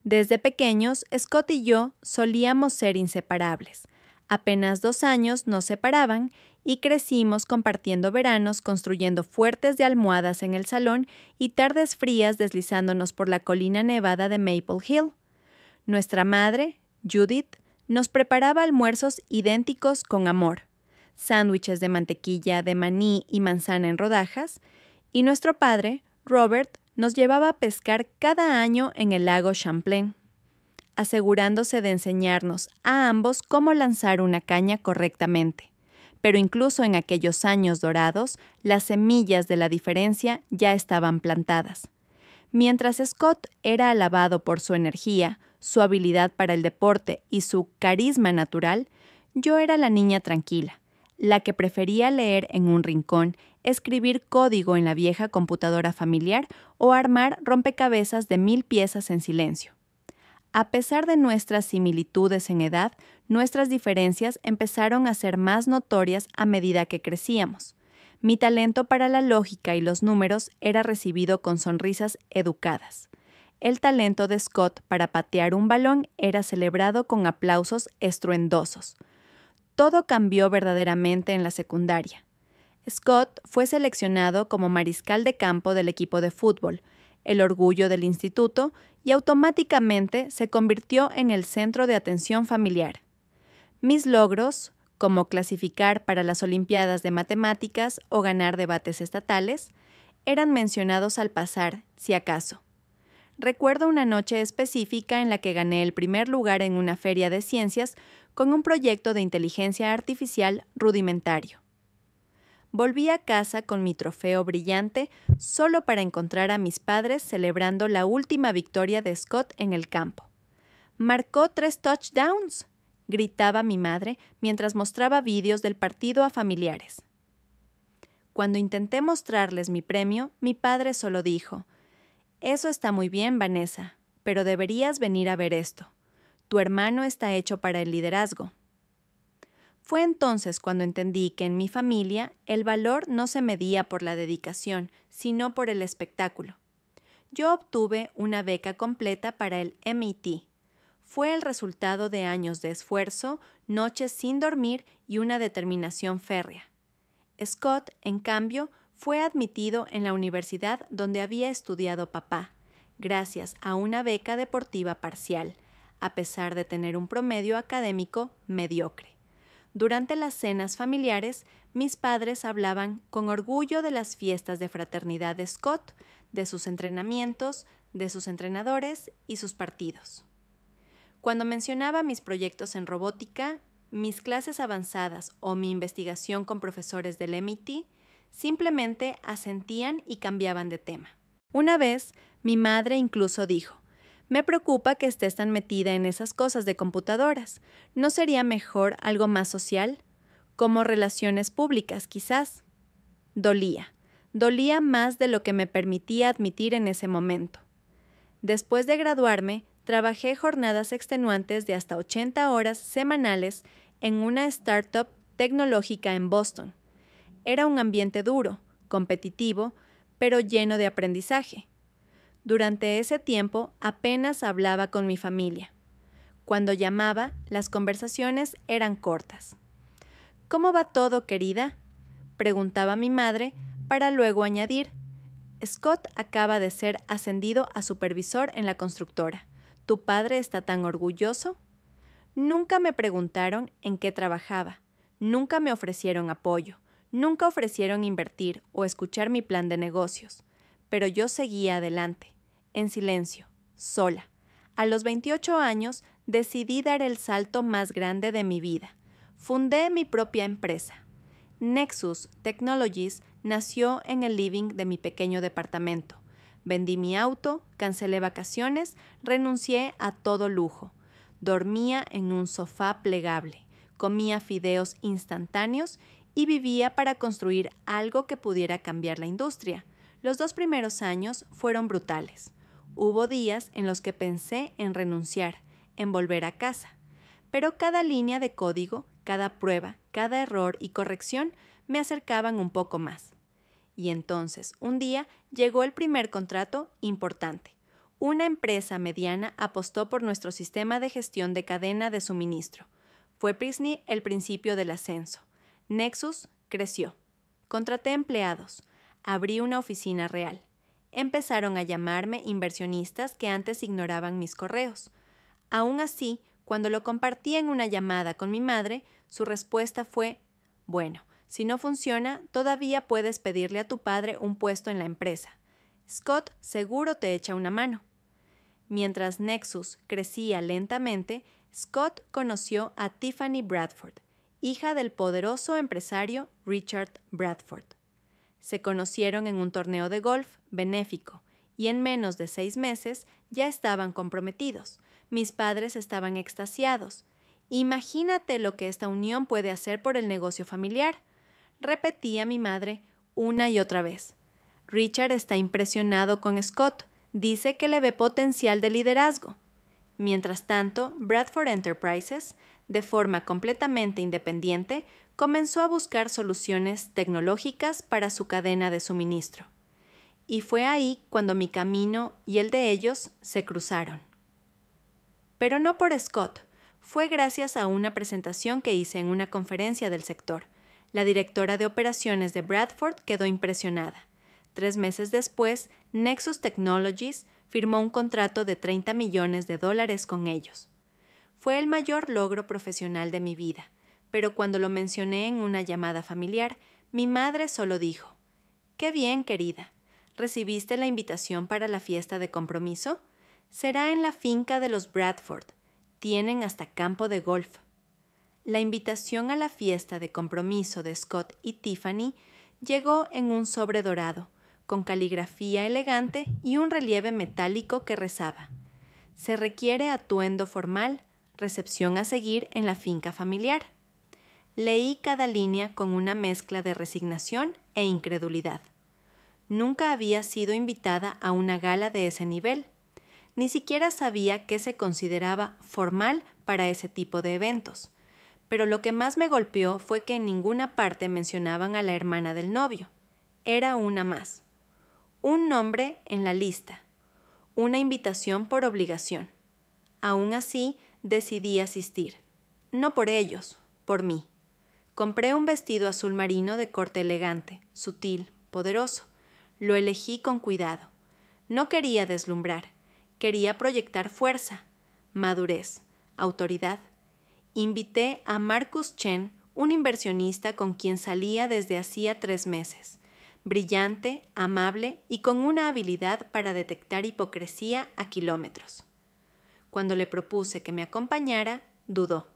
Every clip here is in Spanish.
Desde pequeños, Scott y yo solíamos ser inseparables. Apenas 2 años nos separaban y crecimos compartiendo veranos, construyendo fuertes de almohadas en el salón y tardes frías deslizándonos por la colina nevada de Maple Hill. Nuestra madre, Judith, nos preparaba almuerzos idénticos con amor, sándwiches de mantequilla de maní y manzana en rodajas, y nuestro padre, Robert, nos llevaba a pescar cada año en el lago Champlain, asegurándose de enseñarnos a ambos cómo lanzar una caña correctamente. Pero incluso en aquellos años dorados, las semillas de la diferencia ya estaban plantadas. Mientras Scott era alabado por su energía, su habilidad para el deporte y su carisma natural, yo era la niña tranquila, la que prefería leer en un rincón, escribir código en la vieja computadora familiar o armar rompecabezas de 1000 piezas en silencio. A pesar de nuestras similitudes en edad, nuestras diferencias empezaron a ser más notorias a medida que crecíamos. Mi talento para la lógica y los números era recibido con sonrisas educadas. El talento de Scott para patear un balón era celebrado con aplausos estruendosos. Todo cambió verdaderamente en la secundaria. Scott fue seleccionado como mariscal de campo del equipo de fútbol, el orgullo del instituto, y automáticamente se convirtió en el centro de atención familiar. Mis logros, como clasificar para las Olimpiadas de Matemáticas o ganar debates estatales, eran mencionados al pasar, si acaso. Recuerdo una noche específica en la que gané el primer lugar en una feria de ciencias con un proyecto de inteligencia artificial rudimentario. Volví a casa con mi trofeo brillante solo para encontrar a mis padres celebrando la última victoria de Scott en el campo. «¡Marcó 3 touchdowns!», gritaba mi madre mientras mostraba vídeos del partido a familiares. Cuando intenté mostrarles mi premio, mi padre solo dijo: «Eso está muy bien, Vanessa, pero deberías venir a ver esto. Tu hermano está hecho para el liderazgo». Fue entonces cuando entendí que en mi familia el valor no se medía por la dedicación, sino por el espectáculo. Yo obtuve una beca completa para el MIT. Fue el resultado de años de esfuerzo, noches sin dormir y una determinación férrea. Scott, en cambio, fue admitido en la universidad donde había estudiado papá, gracias a una beca deportiva parcial, a pesar de tener un promedio académico mediocre. Durante las cenas familiares, mis padres hablaban con orgullo de las fiestas de fraternidad de Scott, de sus entrenamientos, de sus entrenadores y sus partidos. Cuando mencionaba mis proyectos en robótica, mis clases avanzadas o mi investigación con profesores del MIT, simplemente asentían y cambiaban de tema. Una vez, mi madre incluso dijo: «Me preocupa que estés tan metida en esas cosas de computadoras. ¿No sería mejor algo más social? Como relaciones públicas, quizás». Dolía más de lo que me permitía admitir en ese momento. Después de graduarme, trabajé jornadas extenuantes de hasta 80 horas semanales en una startup tecnológica en Boston. Era un ambiente duro, competitivo, pero lleno de aprendizaje. Durante ese tiempo apenas hablaba con mi familia. Cuando llamaba, las conversaciones eran cortas. «¿Cómo va todo, querida?», preguntaba mi madre, para luego añadir: «Scott acaba de ser ascendido a supervisor en la constructora. ¿Tu padre está tan orgulloso?». Nunca me preguntaron en qué trabajaba, nunca me ofrecieron apoyo, nunca ofrecieron invertir o escuchar mi plan de negocios. Pero yo seguía adelante, en silencio, sola. A los 28 años decidí dar el salto más grande de mi vida. Fundé mi propia empresa. Nexus Technologies nació en el living de mi pequeño departamento. Vendí mi auto, cancelé vacaciones, renuncié a todo lujo. Dormía en un sofá plegable, comía fideos instantáneos y vivía para construir algo que pudiera cambiar la industria. Los 2 primeros años fueron brutales. Hubo días en los que pensé en renunciar, en volver a casa. Pero cada línea de código, cada prueba, cada error y corrección me acercaban un poco más. Y entonces, un día, llegó el primer contrato importante. Una empresa mediana apostó por nuestro sistema de gestión de cadena de suministro. Fue Prisney el principio del ascenso. Nexus creció. Contraté empleados. Abrí una oficina real. Empezaron a llamarme inversionistas que antes ignoraban mis correos. Aún así, cuando lo compartí en una llamada con mi madre, su respuesta fue: bueno, si no funciona, todavía puedes pedirle a tu padre un puesto en la empresa. Scott seguro te echa una mano. Mientras Nexus crecía lentamente, Scott conoció a Tiffany Bradford, hija del poderoso empresario Richard Bradford. Se conocieron en un torneo de golf benéfico y en menos de 6 meses ya estaban comprometidos. Mis padres estaban extasiados. Imagínate lo que esta unión puede hacer por el negocio familiar, repetía mi madre una y otra vez. Richard está impresionado con Scott. Dice que le ve potencial de liderazgo. Mientras tanto, Bradford Enterprises, de forma completamente independiente, comenzó a buscar soluciones tecnológicas para su cadena de suministro. Y fue ahí cuando mi camino y el de ellos se cruzaron. Pero no por Scott, fue gracias a una presentación que hice en una conferencia del sector. La directora de operaciones de Bradford quedó impresionada. 3 meses después, Nexus Technologies firmó un contrato de $30 millones con ellos. Fue el mayor logro profesional de mi vida, pero cuando lo mencioné en una llamada familiar, mi madre solo dijo: «Qué bien, querida. ¿Recibiste la invitación para la fiesta de compromiso? Será en la finca de los Bradford. Tienen hasta campo de golf». La invitación a la fiesta de compromiso de Scott y Tiffany llegó en un sobre dorado, con caligrafía elegante y un relieve metálico que rezaba: «Se requiere atuendo formal, recepción a seguir en la finca familiar». Leí cada línea con una mezcla de resignación e incredulidad. Nunca había sido invitada a una gala de ese nivel. Ni siquiera sabía qué se consideraba formal para ese tipo de eventos. Pero lo que más me golpeó fue que en ninguna parte mencionaban a la hermana del novio. Era una más. Un nombre en la lista. Una invitación por obligación. Aún así, decidí asistir. No por ellos, por mí. Compré un vestido azul marino de corte elegante, sutil, poderoso. Lo elegí con cuidado. No quería deslumbrar. Quería proyectar fuerza, madurez, autoridad. Invité a Marcus Chen, un inversionista con quien salía desde hacía 3 meses. Brillante, amable y con una habilidad para detectar hipocresía a kilómetros. Cuando le propuse que me acompañara, dudó.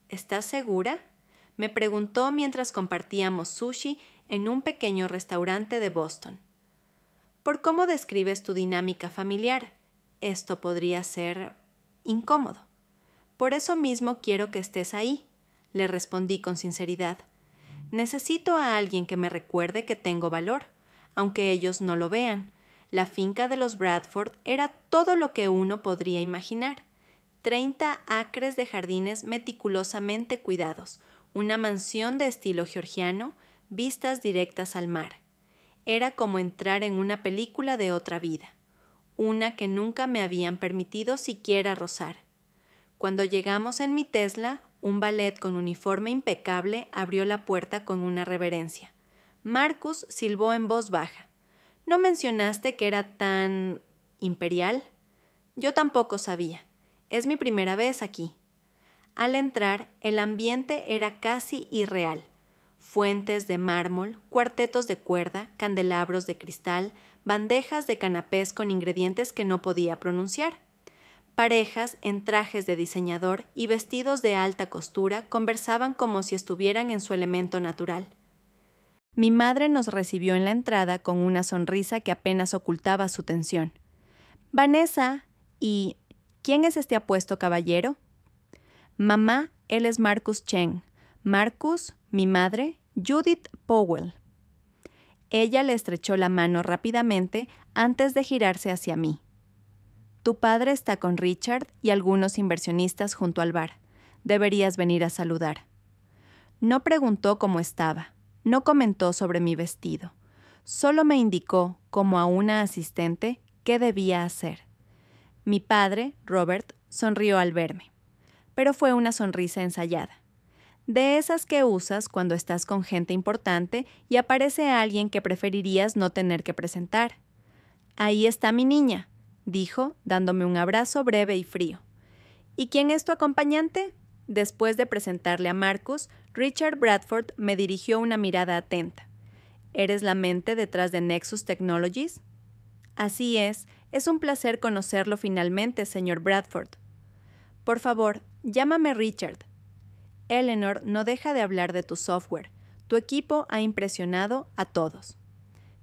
¿Estás segura?, me preguntó mientras compartíamos sushi en un pequeño restaurante de Boston. Por cómo describes tu dinámica familiar, esto podría ser incómodo. Por eso mismo quiero que estés ahí, le respondí con sinceridad. Necesito a alguien que me recuerde que tengo valor, aunque ellos no lo vean. La finca de los Bradford era todo lo que uno podría imaginar. 30 acres de jardines meticulosamente cuidados, una mansión de estilo georgiano, vistas directas al mar. Era como entrar en una película de otra vida, una que nunca me habían permitido siquiera rozar. Cuando llegamos en mi Tesla, un valet con uniforme impecable abrió la puerta con una reverencia. Marcus silbó en voz baja. ¿No mencionaste que era tan imperial? Yo tampoco sabía. Es mi primera vez aquí. Al entrar, el ambiente era casi irreal. Fuentes de mármol, cuartetos de cuerda, candelabros de cristal, bandejas de canapés con ingredientes que no podía pronunciar. Parejas en trajes de diseñador y vestidos de alta costura conversaban como si estuvieran en su elemento natural. Mi madre nos recibió en la entrada con una sonrisa que apenas ocultaba su tensión. «Vanessa, ¿y quién es este apuesto caballero?» «Mamá, él es Marcus Chen. Marcus, mi madre, Judith Powell». Ella le estrechó la mano rápidamente antes de girarse hacia mí. «Tu padre está con Richard y algunos inversionistas junto al bar. Deberías venir a saludar». No preguntó cómo estaba, no comentó sobre mi vestido. Solo me indicó, como a una asistente, qué debía hacer. Mi padre, Robert, sonrió al verme, pero fue una sonrisa ensayada. De esas que usas cuando estás con gente importante y aparece alguien que preferirías no tener que presentar. «Ahí está mi niña», dijo, dándome un abrazo breve y frío. «¿Y quién es tu acompañante?». Después de presentarle a Marcus, Richard Bradford me dirigió una mirada atenta. «¿Eres la mente detrás de Nexus Technologies?». «Así es un placer conocerlo finalmente, señor Bradford». «Por favor, llámame Richard». «Eleanor no deja de hablar de tu software. Tu equipo ha impresionado a todos».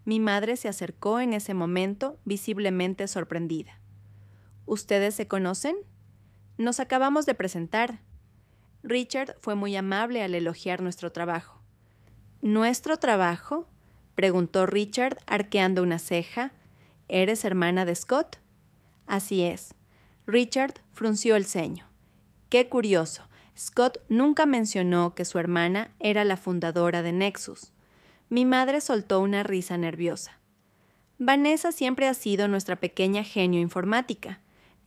Mi madre se acercó en ese momento, visiblemente sorprendida. «¿Ustedes se conocen?». «Nos acabamos de presentar». Richard fue muy amable al elogiar nuestro trabajo. «¿Nuestro trabajo?», preguntó Richard arqueando una ceja. «¿Eres hermana de Scott?». «Así es». Richard frunció el ceño. «Qué curioso. Scott nunca mencionó que su hermana era la fundadora de Nexus». Mi madre soltó una risa nerviosa. «Vanessa siempre ha sido nuestra pequeña genio informática.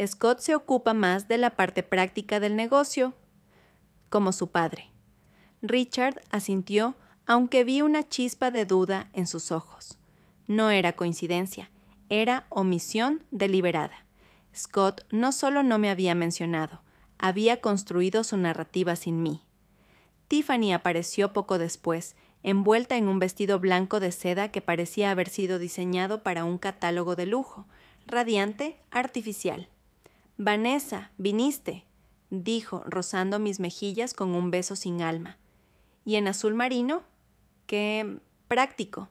Scott se ocupa más de la parte práctica del negocio, como su padre». Richard asintió, aunque vi una chispa de duda en sus ojos. No era coincidencia, era omisión deliberada. Scott no solo no me había mencionado, había construido su narrativa sin mí. Tiffany apareció poco después, envuelta en un vestido blanco de seda que parecía haber sido diseñado para un catálogo de lujo, radiante, artificial. «Vanessa, viniste», dijo, rozando mis mejillas con un beso sin alma. «¿Y en azul marino?». «Qué práctico».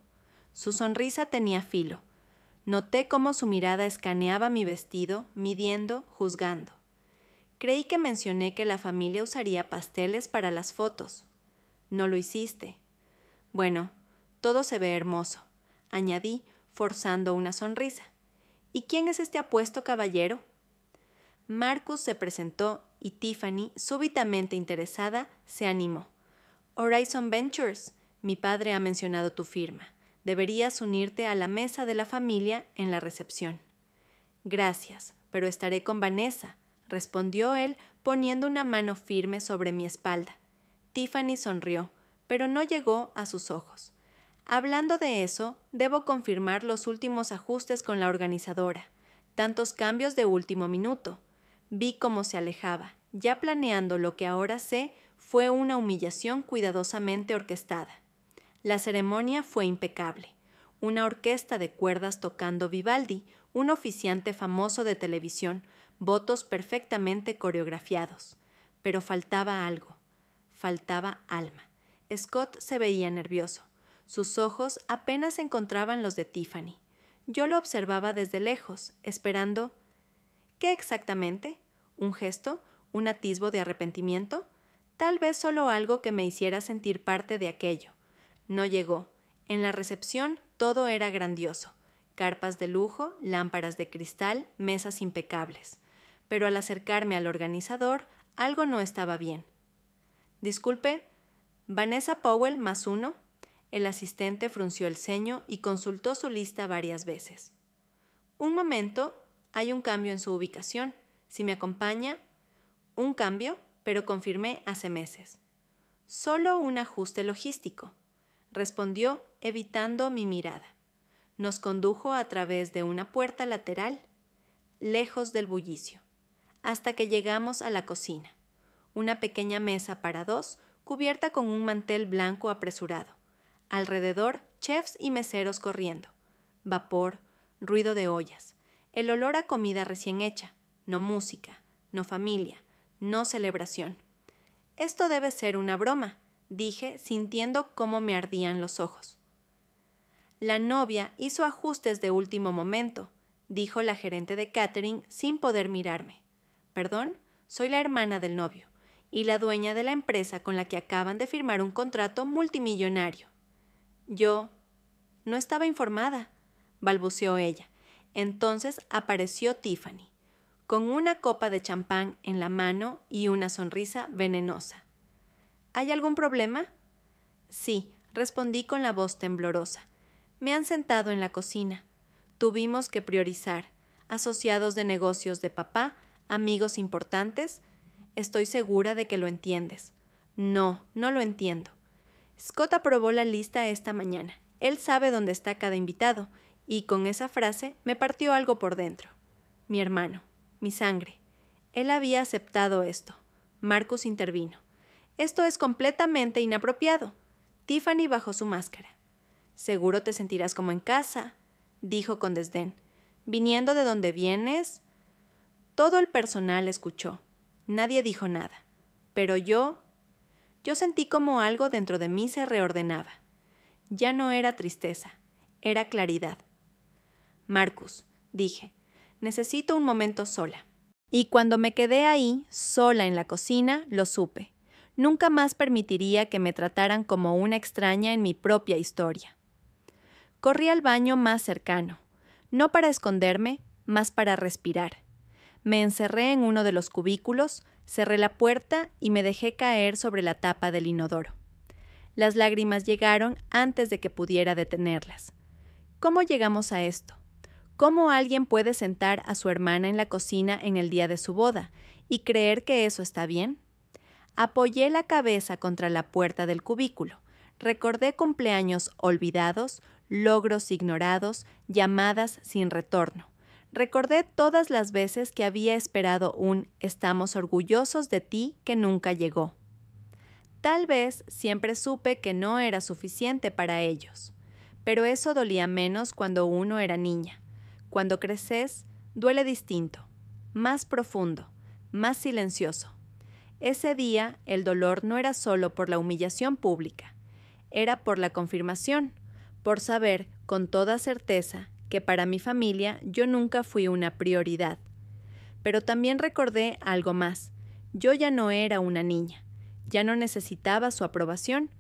Su sonrisa tenía filo. Noté cómo su mirada escaneaba mi vestido, midiendo, juzgando. «Creí que mencioné que la familia usaría pasteles para las fotos». «No lo hiciste». «Bueno, todo se ve hermoso», añadí, forzando una sonrisa. «¿Y quién es este apuesto caballero?». Marcus se presentó y Tiffany, súbitamente interesada, se animó. «Horizon Ventures, mi padre ha mencionado tu firma. Deberías unirte a la mesa de la familia en la recepción». «Gracias, pero estaré con Vanessa», respondió él, poniendo una mano firme sobre mi espalda. Tiffany sonrió, pero no llegó a sus ojos. «Hablando de eso, debo confirmar los últimos ajustes con la organizadora. Tantos cambios de último minuto». Vi cómo se alejaba, ya planeando lo que ahora sé fue una humillación cuidadosamente orquestada. La ceremonia fue impecable. Una orquesta de cuerdas tocando Vivaldi, un oficiante famoso de televisión, votos perfectamente coreografiados. Pero faltaba algo. Faltaba alma. Scott se veía nervioso. Sus ojos apenas encontraban los de Tiffany. Yo lo observaba desde lejos, esperando. ¿Qué exactamente? ¿Un gesto? ¿Un atisbo de arrepentimiento? Tal vez solo algo que me hiciera sentir parte de aquello. No llegó. En la recepción todo era grandioso. Carpas de lujo, lámparas de cristal, mesas impecables. Pero al acercarme al organizador, algo no estaba bien. «Disculpe, Vanessa Powell +1». El asistente frunció el ceño y consultó su lista varias veces. «Un momento, hay un cambio en su ubicación. Si me acompaña». «Un cambio, pero confirmé hace meses». «Solo un ajuste logístico», respondió, evitando mi mirada. Nos condujo a través de una puerta lateral, lejos del bullicio, hasta que llegamos a la cocina. Una pequeña mesa para dos, cubierta con un mantel blanco apresurado. Alrededor, chefs y meseros corriendo. Vapor, ruido de ollas. El olor a comida recién hecha. No música, no familia, no celebración. «Esto debe ser una broma», dije, sintiendo cómo me ardían los ojos. «La novia hizo ajustes de último momento», dijo la gerente de catering sin poder mirarme. «Perdón, soy la hermana del novio y la dueña de la empresa con la que acaban de firmar un contrato multimillonario». «Yo no estaba informada», balbuceó ella. Entonces apareció Tiffany, con una copa de champán en la mano y una sonrisa venenosa. «¿Hay algún problema?». «Sí», respondí con la voz temblorosa. «Me han sentado en la cocina. Tuvimos que priorizar. Asociados de negocios de papá, amigos importantes. Estoy segura de que lo entiendes. No, no lo entiendo. Scott aprobó la lista esta mañana. Él sabe dónde está cada invitado, y con esa frase me partió algo por dentro. Mi hermano, mi sangre. Él había aceptado esto. Marcus intervino. Esto es completamente inapropiado. Tiffany bajó su máscara. Seguro te sentirás como en casa, dijo con desdén. Viniendo de donde vienes. Todo el personal escuchó. Nadie dijo nada. Pero yo sentí como algo dentro de mí se reordenaba. Ya no era tristeza, era claridad. Marcus, dije, necesito un momento sola. Y cuando me quedé ahí, sola en la cocina, lo supe. Nunca más permitiría que me trataran como una extraña en mi propia historia. Corrí al baño más cercano, no para esconderme, más para respirar. Me encerré en uno de los cubículos, cerré la puerta y me dejé caer sobre la tapa del inodoro. Las lágrimas llegaron antes de que pudiera detenerlas. ¿Cómo llegamos a esto? ¿Cómo alguien puede sentar a su hermana en la cocina en el día de su boda y creer que eso está bien? Apoyé la cabeza contra la puerta del cubículo. Recordé cumpleaños olvidados, logros ignorados, llamadas sin retorno. Recordé todas las veces que había esperado un «estamos orgullosos de ti» que nunca llegó. Tal vez siempre supe que no era suficiente para ellos. Pero eso dolía menos cuando uno era niña. Cuando creces, duele distinto, más profundo, más silencioso. Ese día, el dolor no era solo por la humillación pública. Era por la confirmación, por saber con toda certeza que para mi familia yo nunca fui una prioridad. Pero también recordé algo más. Yo ya no era una niña. Ya no necesitaba su aprobación.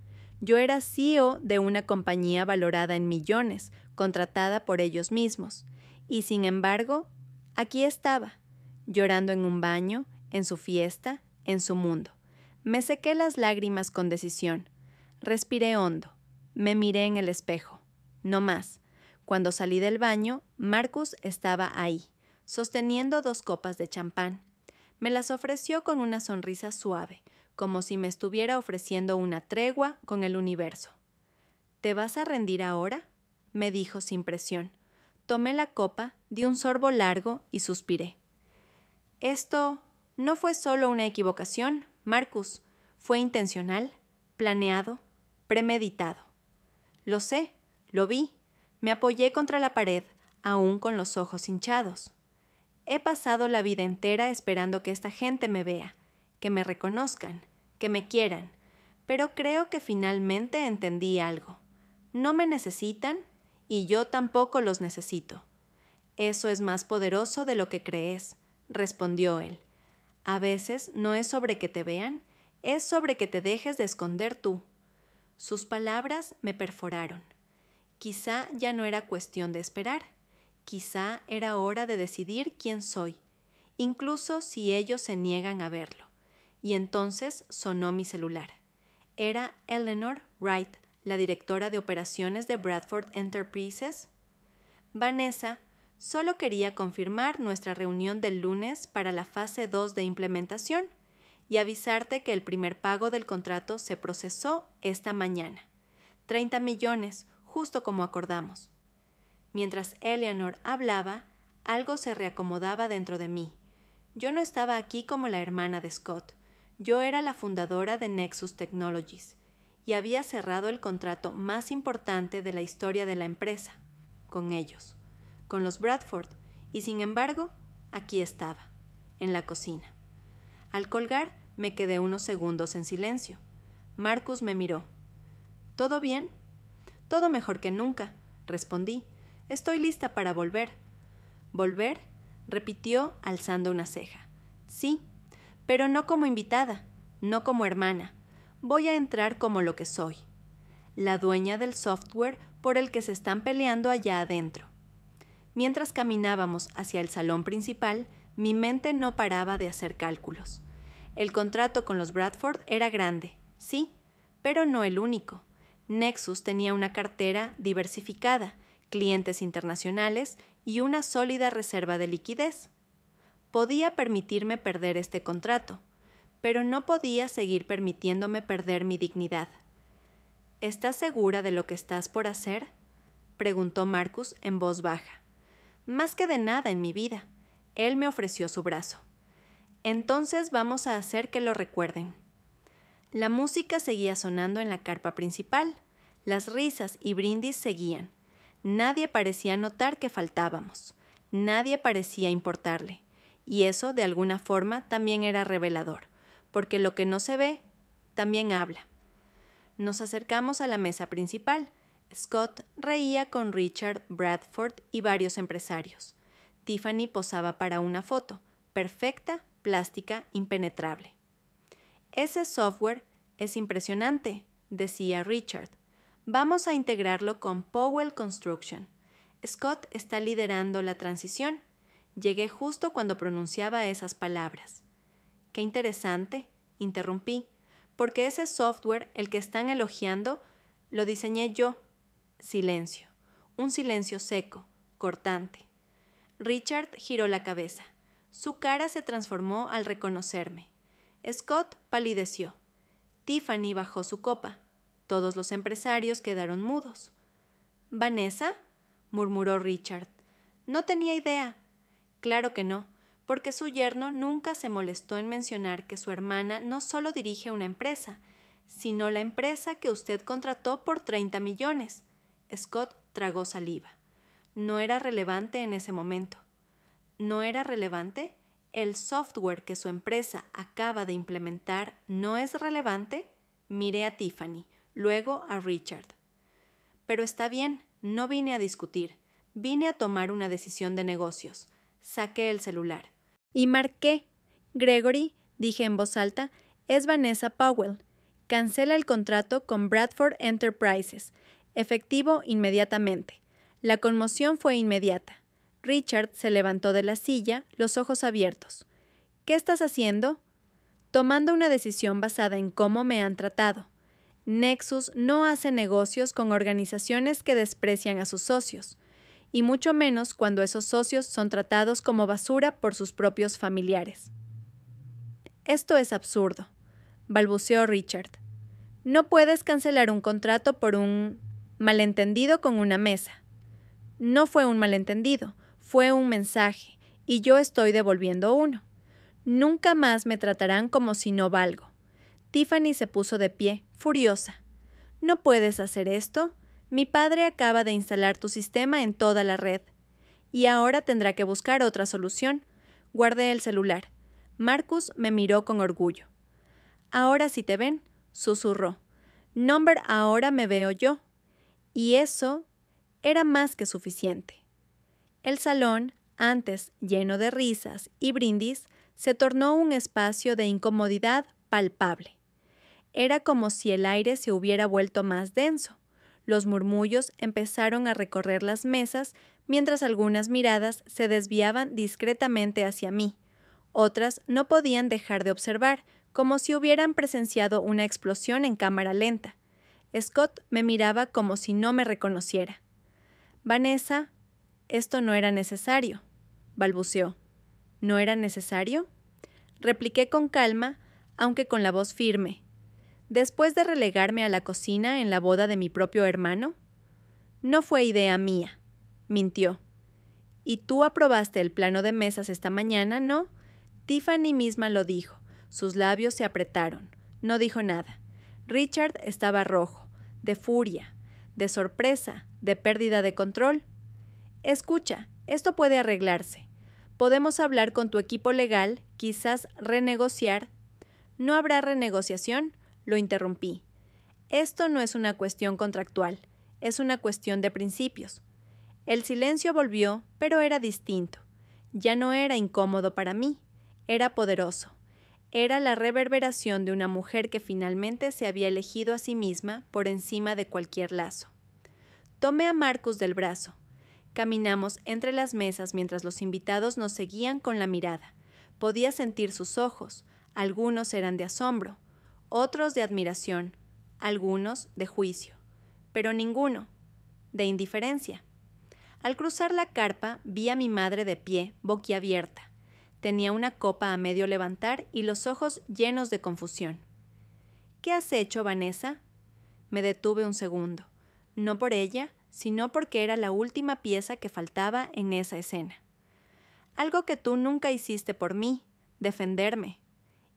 Yo era CEO de una compañía valorada en millones, contratada por ellos mismos. Y sin embargo, aquí estaba, llorando en un baño, en su fiesta, en su mundo. Me sequé las lágrimas con decisión. Respiré hondo. Me miré en el espejo. No más. Cuando salí del baño, Marcus estaba ahí, sosteniendo 2 copas de champán. Me las ofreció con una sonrisa suave, como si me estuviera ofreciendo una tregua con el universo. ¿Te vas a rendir ahora?, me dijo sin presión. Tomé la copa, di un sorbo largo y suspiré. Esto no fue solo una equivocación, Marcus. Fue intencional, planeado, premeditado. Lo sé, lo vi. Me apoyé contra la pared, aún con los ojos hinchados. He pasado la vida entera esperando que esta gente me vea, que me reconozcan, que me quieran, pero creo que finalmente entendí algo. No me necesitan y yo tampoco los necesito. Eso es más poderoso de lo que crees, respondió él. A veces no es sobre que te vean, es sobre que te dejes de esconder tú. Sus palabras me perforaron. Quizá ya no era cuestión de esperar. Quizá era hora de decidir quién soy, incluso si ellos se niegan a verlo. Y entonces sonó mi celular. Era Eleanor Wright, la directora de operaciones de Bradford Enterprises. Vanessa, solo quería confirmar nuestra reunión del lunes para la fase 2 de implementación y avisarte que el primer pago del contrato se procesó esta mañana. 30 millones, justo como acordamos. Mientras Eleanor hablaba, algo se reacomodaba dentro de mí. Yo no estaba aquí como la hermana de Scott. Yo era la fundadora de Nexus Technologies y había cerrado el contrato más importante de la historia de la empresa, con ellos, con los Bradford, y sin embargo, aquí estaba, en la cocina. Al colgar, me quedé unos segundos en silencio. Marcus me miró. ¿Todo bien? Todo mejor que nunca, respondí. Estoy lista para volver. ¿Volver?, repitió alzando una ceja. Sí, pero no como invitada, no como hermana. Voy a entrar como lo que soy, la dueña del software por el que se están peleando allá adentro. Mientras caminábamos hacia el salón principal, mi mente no paraba de hacer cálculos. El contrato con los Bradford era grande, sí, pero no el único. Nexus tenía una cartera diversificada, clientes internacionales y una sólida reserva de liquidez. Podía permitirme perder este contrato, pero no podía seguir permitiéndome perder mi dignidad. ¿Estás segura de lo que estás por hacer?, preguntó Marcus en voz baja. Más que de nada en mi vida. Él me ofreció su brazo. Entonces vamos a hacer que lo recuerden. La música seguía sonando en la carpa principal. Las risas y brindis seguían. Nadie parecía notar que faltábamos. Nadie parecía importarle. Y eso, de alguna forma, también era revelador, porque lo que no se ve, también habla. Nos acercamos a la mesa principal. Scott reía con Richard, Bradford y varios empresarios. Tiffany posaba para una foto, perfecta, plástica, impenetrable. Ese software es impresionante, decía Richard. Vamos a integrarlo con Powell Construction. Scott está liderando la transición. Llegué justo cuando pronunciaba esas palabras. Qué interesante, interrumpí, porque ese software, el que están elogiando, lo diseñé yo. Silencio. Un silencio seco, cortante. Richard giró la cabeza. Su cara se transformó al reconocerme. Scott palideció. Tiffany bajó su copa. Todos los empresarios quedaron mudos. ¿Vanessa?, murmuró Richard. No tenía idea. Claro que no, porque su yerno nunca se molestó en mencionar que su hermana no solo dirige una empresa, sino la empresa que usted contrató por 30 millones. Scott tragó saliva. No era relevante en ese momento. ¿No era relevante? ¿El software que su empresa acaba de implementar no es relevante? Miré a Tiffany, luego a Richard. Pero está bien, no vine a discutir. Vine a tomar una decisión de negocios. Saqué el celular. Y marqué. Gregory, dije en voz alta, es Vanessa Powell. Cancela el contrato con Bradford Enterprises. Efectivo inmediatamente. La conmoción fue inmediata. Richard se levantó de la silla, los ojos abiertos. ¿Qué estás haciendo? Tomando una decisión basada en cómo me han tratado. Nexus no hace negocios con organizaciones que desprecian a sus socios, y mucho menos cuando esos socios son tratados como basura por sus propios familiares. Esto es absurdo, balbuceó Richard. No puedes cancelar un contrato por un malentendido con una mesa. No fue un malentendido, fue un mensaje, y yo estoy devolviendo uno. Nunca más me tratarán como si no valgo. Tiffany se puso de pie, furiosa. ¿No puedes hacer esto? Mi padre acaba de instalar tu sistema en toda la red. Y ahora tendrá que buscar otra solución. Guardé el celular. Marcus me miró con orgullo. Ahora sí te ven, susurró. Number ahora me veo yo. Y eso era más que suficiente. El salón, antes lleno de risas y brindis, se tornó un espacio de incomodidad palpable. Era como si el aire se hubiera vuelto más denso. Los murmullos empezaron a recorrer las mesas mientras algunas miradas se desviaban discretamente hacia mí. Otras no podían dejar de observar, como si hubieran presenciado una explosión en cámara lenta. Scott me miraba como si no me reconociera. Vanessa, esto no era necesario, balbuceó. ¿No era necesario? Repliqué con calma, aunque con la voz firme. ¿Después de relegarme a la cocina en la boda de mi propio hermano? No fue idea mía, mintió. ¿Y tú aprobaste el plano de mesas esta mañana, no? Tiffany misma lo dijo. Sus labios se apretaron. No dijo nada. Richard estaba rojo, de furia, de sorpresa, de pérdida de control. Escucha, esto puede arreglarse. Podemos hablar con tu equipo legal, quizás renegociar. ¿No habrá renegociación? Lo interrumpí. Esto no es una cuestión contractual, es una cuestión de principios. El silencio volvió, pero era distinto. Ya no era incómodo para mí, era poderoso. Era la reverberación de una mujer que finalmente se había elegido a sí misma por encima de cualquier lazo. Tomé a Marcus del brazo. Caminamos entre las mesas mientras los invitados nos seguían con la mirada. Podía sentir sus ojos. Algunos eran de asombro, otros de admiración, algunos de juicio, pero ninguno de indiferencia. Al cruzar la carpa vi a mi madre de pie, boquiabierta. Tenía una copa a medio levantar y los ojos llenos de confusión. ¿Qué has hecho, Vanessa? Me detuve un segundo, no por ella, sino porque era la última pieza que faltaba en esa escena. Algo que tú nunca hiciste por mí, defenderme.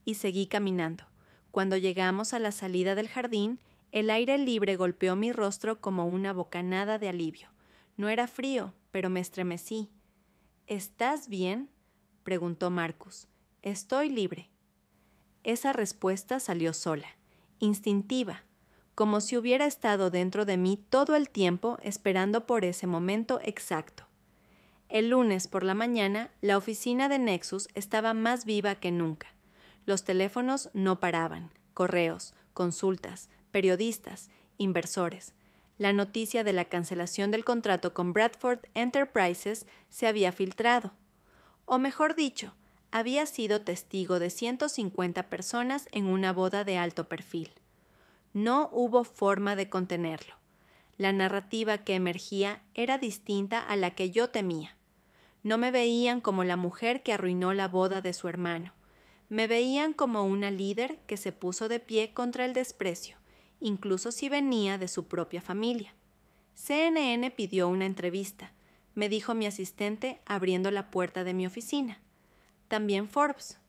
Y seguí caminando. Cuando llegamos a la salida del jardín, el aire libre golpeó mi rostro como una bocanada de alivio. No era frío, pero me estremecí. ¿Estás bien?, preguntó Marcus. Estoy libre. Esa respuesta salió sola, instintiva, como si hubiera estado dentro de mí todo el tiempo esperando por ese momento exacto. El lunes por la mañana, la oficina de Nexus estaba más viva que nunca. Los teléfonos no paraban, correos, consultas, periodistas, inversores. La noticia de la cancelación del contrato con Bradford Enterprises se había filtrado. O mejor dicho, había sido testigo de 150 personas en una boda de alto perfil. No hubo forma de contenerlo. La narrativa que emergía era distinta a la que yo temía. No me veían como la mujer que arruinó la boda de su hermano. Me veían como una líder que se puso de pie contra el desprecio, incluso si venía de su propia familia. CNN pidió una entrevista, me dijo mi asistente abriendo la puerta de mi oficina. También Forbes.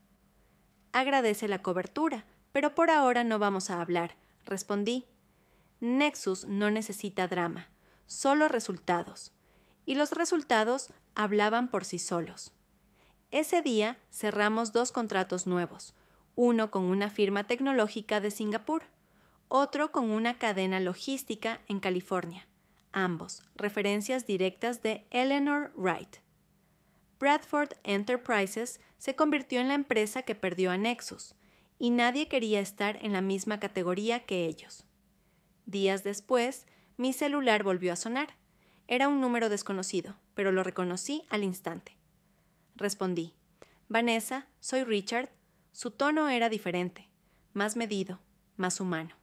Agradece la cobertura, pero por ahora no vamos a hablar, respondí. Nexus no necesita drama, solo resultados. Y los resultados hablaban por sí solos. Ese día cerramos 2 contratos nuevos, uno con una firma tecnológica de Singapur, otro con una cadena logística en California, ambos referencias directas de Eleanor Wright. Bradford Enterprises se convirtió en la empresa que perdió a Nexus, y nadie quería estar en la misma categoría que ellos. Días después, mi celular volvió a sonar. Era un número desconocido, pero lo reconocí al instante. Respondí. Vanessa, soy Richard. Su tono era diferente, más medido, más humano.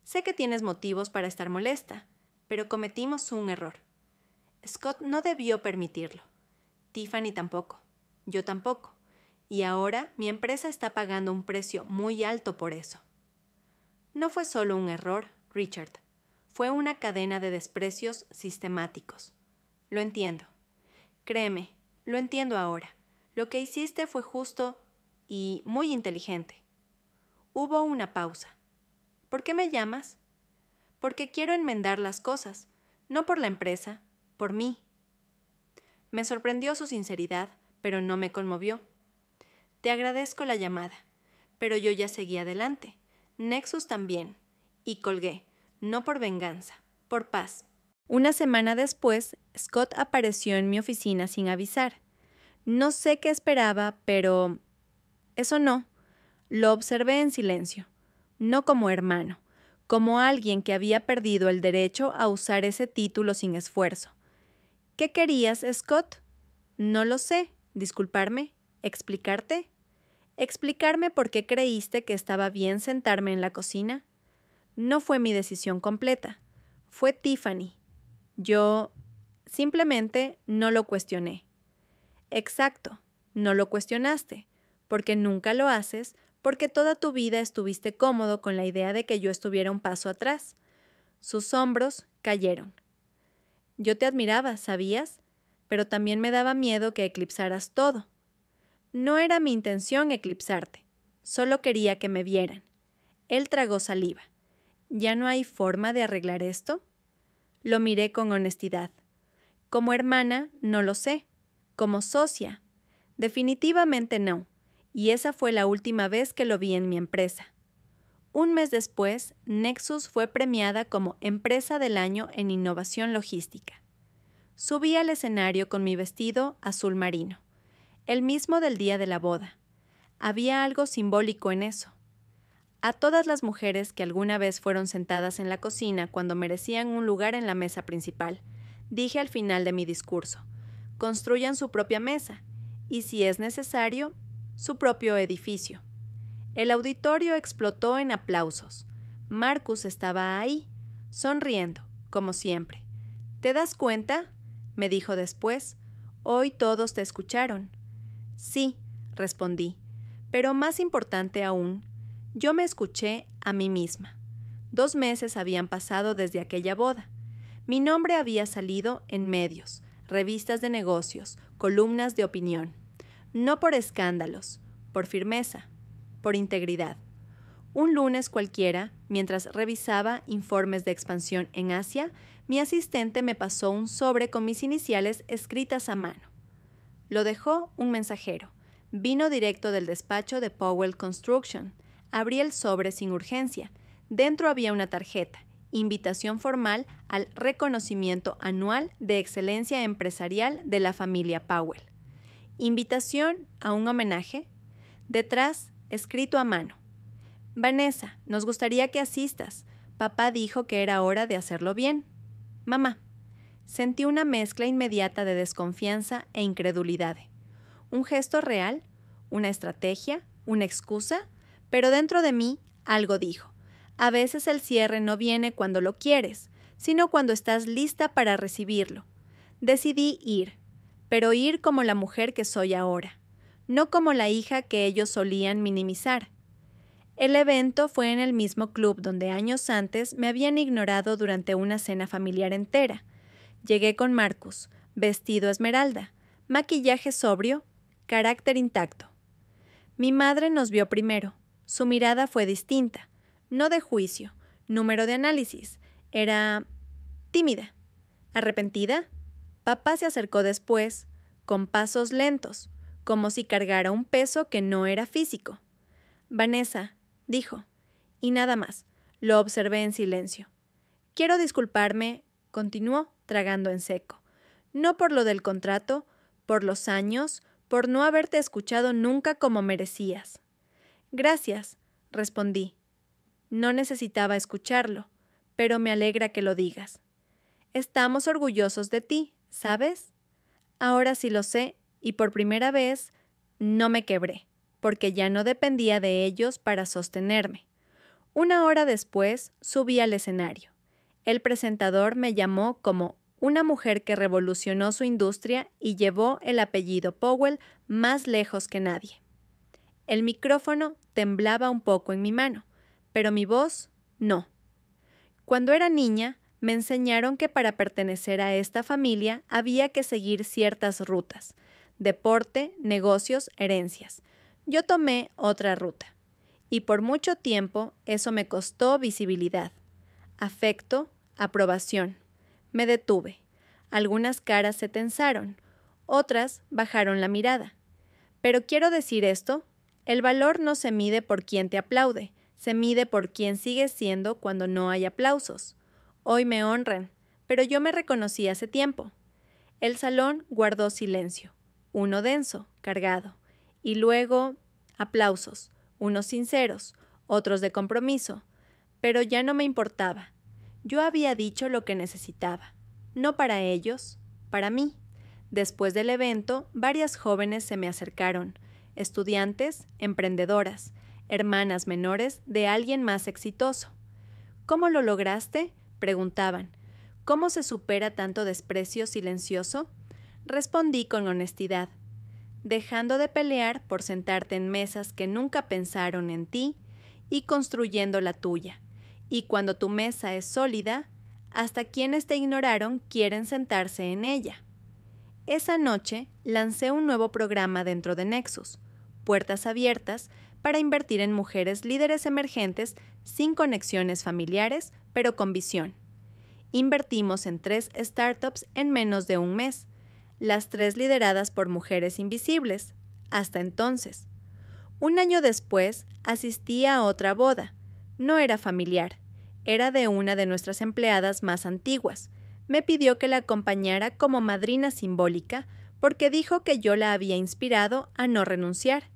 Sé que tienes motivos para estar molesta, pero cometimos un error. Scott no debió permitirlo. Tiffany tampoco. Yo tampoco. Y ahora mi empresa está pagando un precio muy alto por eso. No fue solo un error, Richard. Fue una cadena de desprecios sistemáticos. Lo entiendo. Créeme, lo entiendo ahora. Lo que hiciste fue justo y muy inteligente. Hubo una pausa. ¿Por qué me llamas? Porque quiero enmendar las cosas, no por la empresa, por mí. Me sorprendió su sinceridad, pero no me conmovió. Te agradezco la llamada, pero yo ya seguí adelante. Nexus también. Y colgué, no por venganza, por paz. Una semana después, Scott apareció en mi oficina sin avisar. No sé qué esperaba, pero... eso no. Lo observé en silencio, no como hermano, como alguien que había perdido el derecho a usar ese título sin esfuerzo. ¿Qué querías, Scott? No lo sé. ¿Disculparme? ¿Explicarte? ¿Explicarme por qué creíste que estaba bien sentarme en la cocina? No fue mi decisión completa. Fue Tiffany. Yo simplemente no lo cuestioné. Exacto, no lo cuestionaste, porque nunca lo haces, porque toda tu vida estuviste cómodo con la idea de que yo estuviera un paso atrás. Sus hombros cayeron. Yo te admiraba, ¿sabías? Pero también me daba miedo que eclipsaras todo. No era mi intención eclipsarte, solo quería que me vieran. Él tragó saliva. ¿Ya no hay forma de arreglar esto? Lo miré con honestidad. Como hermana, no lo sé. Como socia, definitivamente no. Y esa fue la última vez que lo vi en mi empresa. Un mes después, Nexus fue premiada como Empresa del Año en Innovación Logística. Subí al escenario con mi vestido azul marino, el mismo del día de la boda. Había algo simbólico en eso. A todas las mujeres que alguna vez fueron sentadas en la cocina cuando merecían un lugar en la mesa principal, dije al final de mi discurso, construyan su propia mesa y, si es necesario, su propio edificio. El auditorio explotó en aplausos. Marcus estaba ahí, sonriendo, como siempre. ¿Te das cuenta? me dijo después. Hoy todos te escucharon. Sí, respondí, pero más importante aún, yo me escuché a mí misma. 2 meses habían pasado desde aquella boda. Mi nombre había salido en medios, revistas de negocios, columnas de opinión. No por escándalos, por firmeza, por integridad. Un lunes cualquiera, mientras revisaba informes de expansión en Asia, mi asistente me pasó un sobre con mis iniciales escritas a mano. Lo dejó un mensajero. Vino directo del despacho de Powell Construction. Abrí el sobre sin urgencia. Dentro había una tarjeta, invitación formal al reconocimiento anual de excelencia empresarial de la familia Powell. Invitación a un homenaje. Detrás, escrito a mano. Vanessa, nos gustaría que asistas. Papá dijo que era hora de hacerlo bien. Mamá. Sentí una mezcla inmediata de desconfianza e incredulidad. ¿Un gesto real? ¿Una estrategia? ¿Una excusa? Pero dentro de mí algo dijo. A veces el cierre no viene cuando lo quieres, sino cuando estás lista para recibirlo. Decidí ir, pero ir como la mujer que soy ahora, no como la hija que ellos solían minimizar. El evento fue en el mismo club donde años antes me habían ignorado durante una cena familiar entera. Llegué con Marcus, vestido esmeralda, maquillaje sobrio, carácter intacto. Mi madre nos vio primero. Su mirada fue distinta, no de juicio, número de análisis. Era tímida. ¿Arrepentida? Papá se acercó después, con pasos lentos, como si cargara un peso que no era físico. Vanessa, dijo, y nada más. Lo observé en silencio. Quiero disculparme, continuó, tragando en seco. No por lo del contrato, por los años, por no haberte escuchado nunca como merecías. Gracias, respondí. No necesitaba escucharlo, pero me alegra que lo digas. Estamos orgullosos de ti, ¿sabes? Ahora sí lo sé, y por primera vez no me quebré, porque ya no dependía de ellos para sostenerme. 1 hora después subí al escenario. El presentador me llamó como una mujer que revolucionó su industria y llevó el apellido Powell más lejos que nadie. El micrófono temblaba un poco en mi mano, pero mi voz no. Cuando era niña, me enseñaron que para pertenecer a esta familia había que seguir ciertas rutas: deporte, negocios, herencias. Yo tomé otra ruta, y por mucho tiempo eso me costó visibilidad, afecto, aprobación. Me detuve. Algunas caras se tensaron, otras bajaron la mirada. Pero quiero decir esto: el valor no se mide por quien te aplaude, se mide por quien sigues siendo cuando no hay aplausos. Hoy me honran, pero yo me reconocí hace tiempo. El salón guardó silencio, uno denso, cargado, y luego aplausos, unos sinceros, otros de compromiso, pero ya no me importaba. Yo había dicho lo que necesitaba, no para ellos, para mí. Después del evento, varias jóvenes se me acercaron, estudiantes, emprendedoras, hermanas menores de alguien más exitoso. ¿Cómo lo lograste?, preguntaban. ¿Cómo se supera tanto desprecio silencioso? Respondí con honestidad. Dejando de pelear por sentarte en mesas que nunca pensaron en ti y construyendo la tuya. Y cuando tu mesa es sólida, hasta quienes te ignoraron quieren sentarse en ella. Esa noche lancé un nuevo programa dentro de Nexus, Puertas Abiertas, para invertir en mujeres líderes emergentes sin conexiones familiares, pero con visión. Invertimos en 3 startups en menos de un mes, las 3 lideradas por mujeres invisibles, hasta entonces. 1 año después, asistí a otra boda. No era familiar, era de una de nuestras empleadas más antiguas. Me pidió que la acompañara como madrina simbólica porque dijo que yo la había inspirado a no renunciar.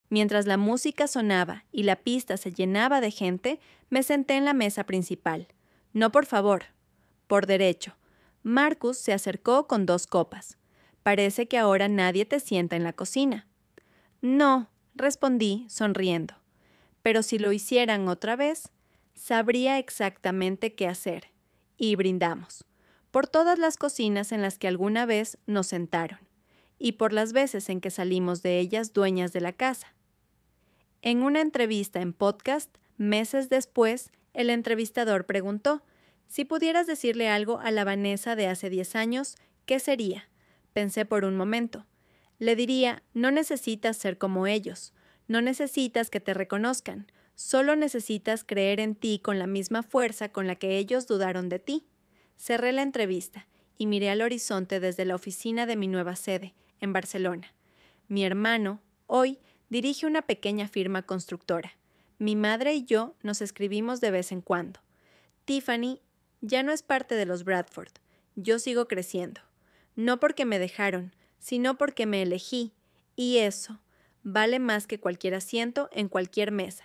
Mientras la música sonaba y la pista se llenaba de gente, me senté en la mesa principal. No por favor, por derecho. Marcus se acercó con 2 copas. Parece que ahora nadie te sienta en la cocina. No, respondí, sonriendo. Pero si lo hicieran otra vez, sabría exactamente qué hacer. Y brindamos. por todas las cocinas en las que alguna vez nos sentaron, y por las veces en que salimos de ellas dueñas de la casa. En una entrevista en podcast, meses después, el entrevistador preguntó: si pudieras decirle algo a la Vanessa de hace 10 años, ¿qué sería? Pensé por un momento. Le diría: no necesitas ser como ellos, no necesitas que te reconozcan, solo necesitas creer en ti con la misma fuerza con la que ellos dudaron de ti. Cerré la entrevista y miré al horizonte desde la oficina de mi nueva sede, en Barcelona. Mi hermano, hoy, dirige una pequeña firma constructora. Mi madre y yo nos escribimos de vez en cuando. Tiffany ya no es parte de los Bradford. Yo sigo creciendo. No porque me dejaron, sino porque me elegí. Y eso vale más que cualquier asiento en cualquier mesa.